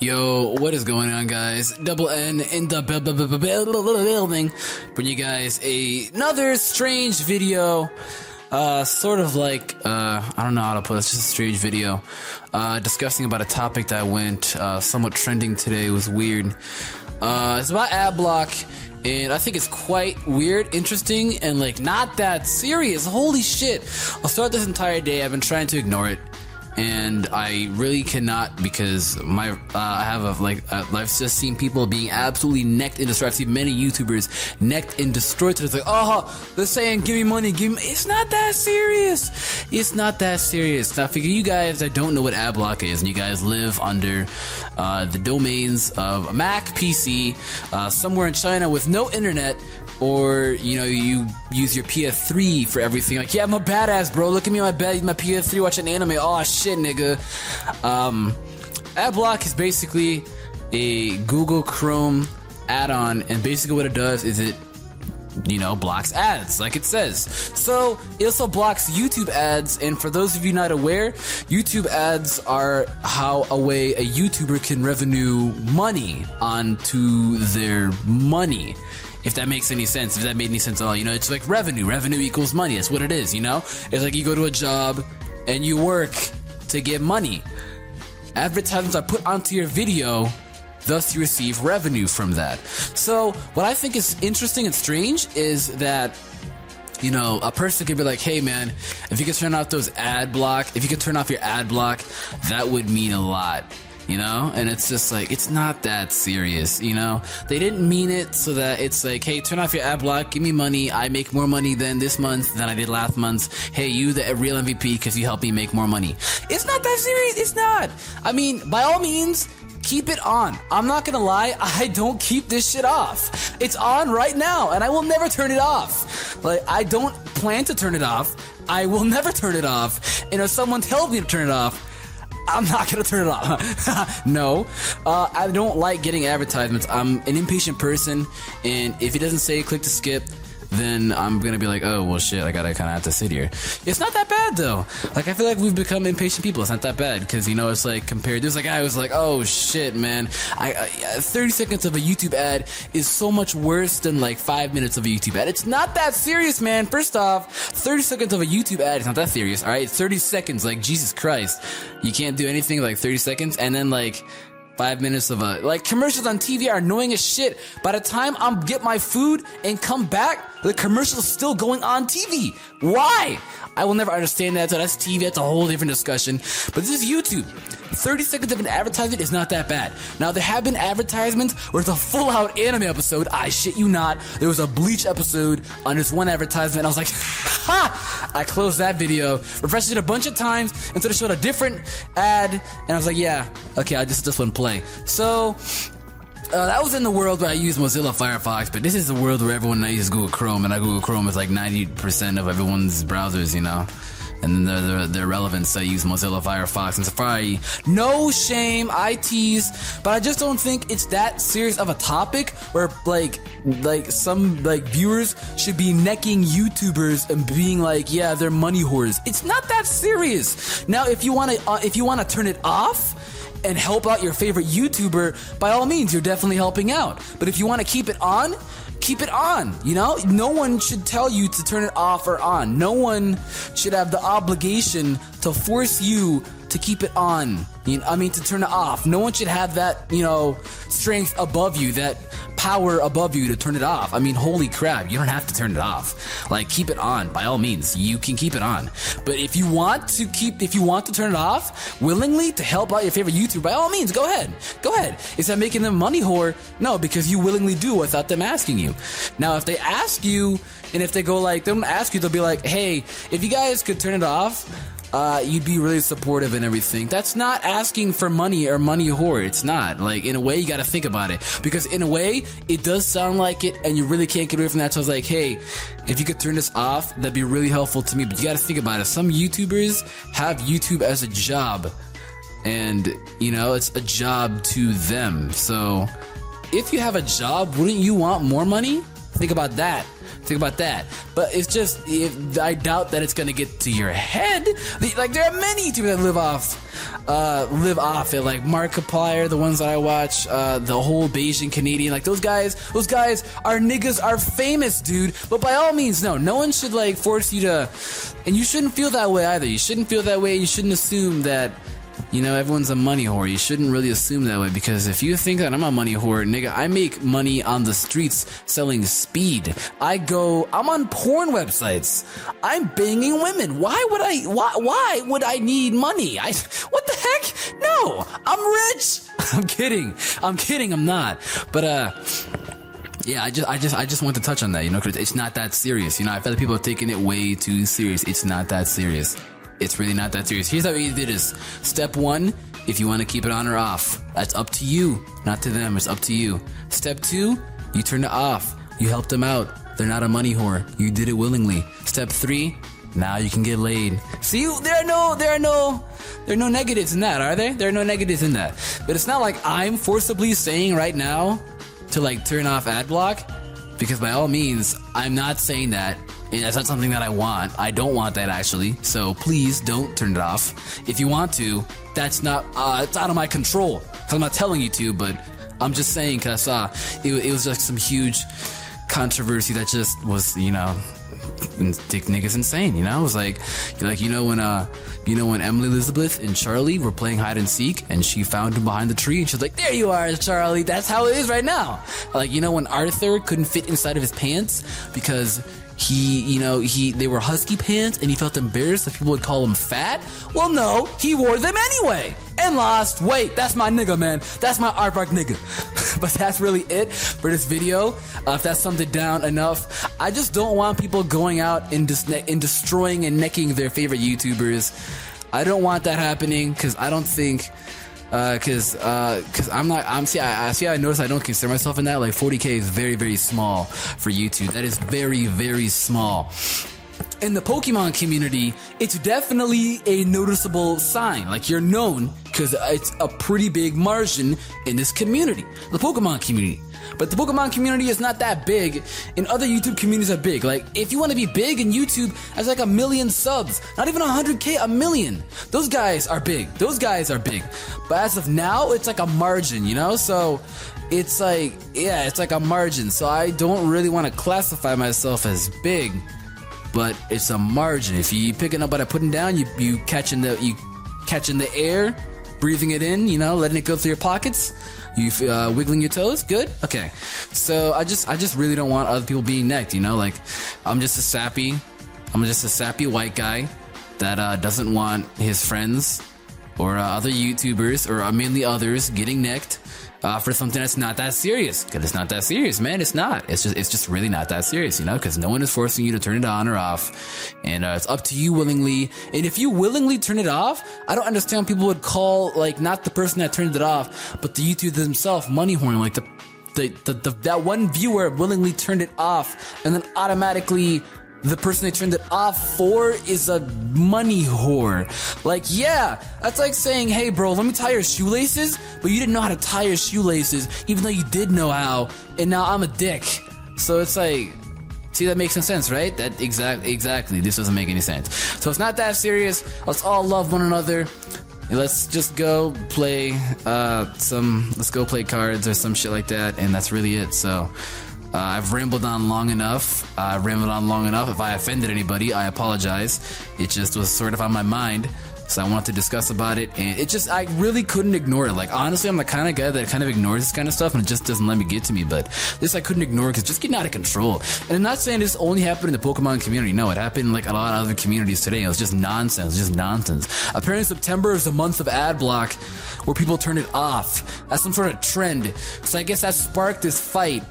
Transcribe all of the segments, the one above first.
Yo, what is going on, guys? Double N in the building. Bring you guys another strange video. Sort of like, I don't know how to put it. It's just a strange video. Discussing about a topic that went, somewhat trending today. It was weird. It's about Adblock. And I think it's quite weird, interesting, and like not that serious. Holy shit. I'll start this entire day. I've been trying to ignore it. And I really cannot because I have I've just seen people being absolutely necked and destroyed. I've seen many YouTubers necked and destroyed. It's like, oh, they're saying, give me money, give me. It's not that serious. It's not that serious. Now, for you guys that don't know what Adblock is, and you guys live under the domains of a Mac, PC, somewhere in China with no internet, or, you know, you use your PS3 for everything. Like, yeah, I'm a badass, bro. Look at me on my bed, my PS3, watching anime. Oh, shit, nigga. Adblock is basically a Google Chrome add-on, and basically what it does is it, you know, blocks ads, like it says. So, it also blocks YouTube ads, and for those of you not aware, YouTube ads are how a way a YouTuber can revenue money onto their money. If that makes any sense, if that made any sense at all, you know, it's like revenue equals money, that's what it is, you know? It's like you go to a job and you work to get money. Advertisements are put onto your video, thus you receive revenue from that. So, what I think is interesting and strange is that, you know, a person could be like, hey man, if you could turn off those ad block, if you could turn off your ad block, that would mean a lot. You know, and it's just like, it's not that serious, you know, they didn't mean it so that it's like, hey, turn off your ad block, give me money, I make more money than this month than I did last month, hey, you the real MVP because you helped me make more money. It's not that serious, it's not. I mean, by all means, keep it on. I'm not gonna lie, I don't keep this shit off. It's on right now, and I will never turn it off. Like, I don't plan to turn it off, I will never turn it off, and if someone tells me to turn it off, I'm not gonna turn it off. No, I don't like getting advertisements. I'm an impatient person, and if it doesn't say click to skip, then I'm gonna be like, oh, well, shit, I gotta kind of have to sit here. It's not that bad, though. Like, I feel like we've become impatient people. It's not that bad, because, you know, it's like, compared, there's a guy who's like, oh, shit, man, 30 seconds of a YouTube ad is so much worse than, like, 5 minutes of a YouTube ad. It's not that serious, man. First off, 30 seconds of a YouTube ad is not that serious, alright? It's 30 seconds, like, Jesus Christ. You can't do anything like 30 seconds, and then, like, 5 minutes of like, commercials on TV are annoying as shit. By the time I'm get my food and come back, the commercial's still going on TV. Why? I will never understand that. So that's TV. That's a whole different discussion. But this is YouTube. 30 seconds of an advertisement is not that bad. Now, there have been advertisements where it's a full-out anime episode. I shit you not. There was a Bleach episode on this one advertisement. I was like, ha! I closed that video, refreshed it a bunch of times until it showed a different ad, and I was like, yeah, okay, I'll just this one play. So, that was in the world where I use Mozilla Firefox, but this is the world where everyone uses Google Chrome, and Google Chrome is like 90% of everyone's browsers, you know? And then they're relevant, so I use Mozilla Firefox and Safari. No shame, I tease, but I just don't think it's that serious of a topic where, like some, like, viewers should be necking YouTubers and being like, yeah, they're money whores. It's not that serious. Now, if you wanna turn it off and help out your favorite YouTuber, by all means, you're definitely helping out. But if you want to keep it on, keep it on, you know? No one should tell you to turn it off or on. No one should have the obligation to force you to keep it on. To turn it off. No one should have that, you know, strength above you, that power above you to turn it off. I mean, holy crap, you don't have to turn it off. Like, keep it on, by all means. You can keep it on. But if you want to turn it off willingly to help out your favorite YouTuber, by all means, go ahead. Go ahead. Is that making them money whore? No, because you willingly do without them asking you. Now, if they ask you, and if they go like, they don't ask you, they'll be like, hey, if you guys could turn it off, you'd be really supportive and everything. That's not asking for money or money whore. It's not. Like, in a way, you gotta think about it. Because in a way, it does sound like it, and you really can't get away from that. So I was like, hey, if you could turn this off, that'd be really helpful to me. But you gotta think about it. Some YouTubers have YouTube as a job. And, you know, it's a job to them. So, if you have a job, wouldn't you want more money? Think about that. Think about that. But it's just, I doubt that it's gonna get to your head. Like, there are many YouTubers that live off it. Like Markiplier, the ones that I watch, the whole Bayesian Canadian, like those guys are niggas, are famous, dude. But by all means, no one should like force you to, and you shouldn't feel that way either. You shouldn't feel that way. You shouldn't assume that, you know, everyone's a money whore. You shouldn't really assume that way, because if you think that I'm a money whore, nigga, I make money on the streets selling speed. I'm on porn websites. I'm banging women. Why would I need money? What the heck? No, I'm rich. I'm kidding. I'm not. But, yeah, I just want to touch on that, you know, because it's not that serious. You know, I feel like people are taking it way too serious. It's not that serious. It's really not that serious. Here's how easy it is. Step 1, if you want to keep it on or off, that's up to you, not to them. It's up to you. Step 2, you turn it off. You helped them out. They're not a money whore. You did it willingly. Step 3, now you can get laid. See, there are no negatives in that, are there? There are no negatives in that. But it's not like I'm forcibly saying right now to like turn off ad block, because by all means, I'm not saying that. And that's not something that I want. I don't want that, actually. So please don't turn it off. If you want to, that's not, it's out of my control. I'm not telling you to, but I'm just saying, because I saw it was just some huge controversy that just was, you know, dick niggas insane, you know? It was like when Emily Elizabeth and Charlie were playing hide and seek, and she found him behind the tree, and she's like, there you are, Charlie. That's how it is right now. Like, you know, when Arthur couldn't fit inside of his pants because they were husky pants, and he felt embarrassed that people would call him fat. Well, no, he wore them anyway and lost weight. That's my nigga, man. That's my aardvark nigga. But that's really it for this video. If that summed it down enough, I just don't want people going out and destroying and necking their favorite YouTubers. I don't want that happening, because I don't think. Cause I noticed I don't consider myself in that. Like 40K is very, very small for YouTube. That is very, very small. In the Pokemon community, it's definitely a noticeable sign. Like, you're known because it's a pretty big margin in this community, the Pokemon community. But the Pokemon community is not that big, and other YouTube communities are big. Like, if you want to be big in YouTube, that's like 1 million subs. Not even 100K, 1 million. Those guys are big. But as of now, it's like a margin, you know? So, it's like, yeah, it's like a margin. So I don't really want to classify myself as big, but it's a margin. If you picking up what I'm putting down, you catching the air, breathing it in, you know, letting it go through your pockets. You wiggling your toes? Good? Okay. So I just really don't want other people being necked, you know? Like, I'm just a sappy white guy that doesn't want his friends or other YouTubers, or mainly others, getting necked for something that's not that serious. Because it's not that serious, man. It's not. It's just really not that serious, you know? Because no one is forcing you to turn it on or off. And it's up to you willingly. And if you willingly turn it off, I don't understand people would call, like, not the person that turned it off, but the YouTuber himself money whoring. Like, that one viewer willingly turned it off, and then automatically the person they turned it off for is a money whore. Like, yeah, that's like saying, hey bro, let me tie your shoelaces, but you didn't know how to tie your shoelaces, even though you did know how, and now I'm a dick. So it's like, see, that makes some sense, right? That exactly. This doesn't make any sense. So it's not that serious. Let's all love one another. Let's just go play let's go play cards or some shit like that, and that's really it. So I've rambled on long enough. If I offended anybody, I apologize. It just was sort of on my mind, so I wanted to discuss about it, and I really couldn't ignore it. Like, honestly, I'm the kind of guy that kind of ignores this kind of stuff, and it just doesn't let me get to me. But this I couldn't ignore because it's just getting out of control. And I'm not saying this only happened in the Pokemon community. No, it happened in like a lot of other communities today. It was just nonsense. Apparently September is the month of ad block where people turn it off. That's some sort of trend. So I guess that sparked this fight.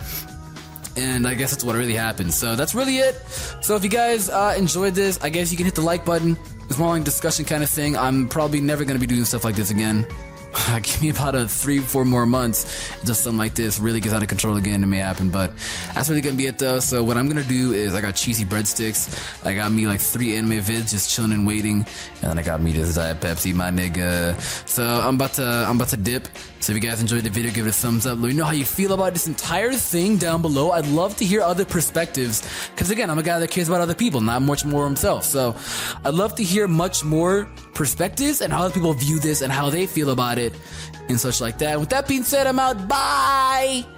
And I guess that's what really happened. So that's really it. So if you guys enjoyed this, I guess you can hit the like button. It's more like a discussion kind of thing. I'm probably never going to be doing stuff like this again. Give me about 3-4 more months. Just something like this really gets out of control again. It may happen, but that's really going to be it though. So what I'm going to do is I got cheesy breadsticks. I got me like 3 anime vids just chilling and waiting. And then I got me this Diet Pepsi, my nigga. So I'm about to dip. So if you guys enjoyed the video, give it a thumbs up. Let me know how you feel about this entire thing down below. I'd love to hear other perspectives, because again, I'm a guy that cares about other people, not much more himself. So I'd love to hear much more perspectives and how other people view this and how they feel about it and such like that. With that being said, I'm out. Bye!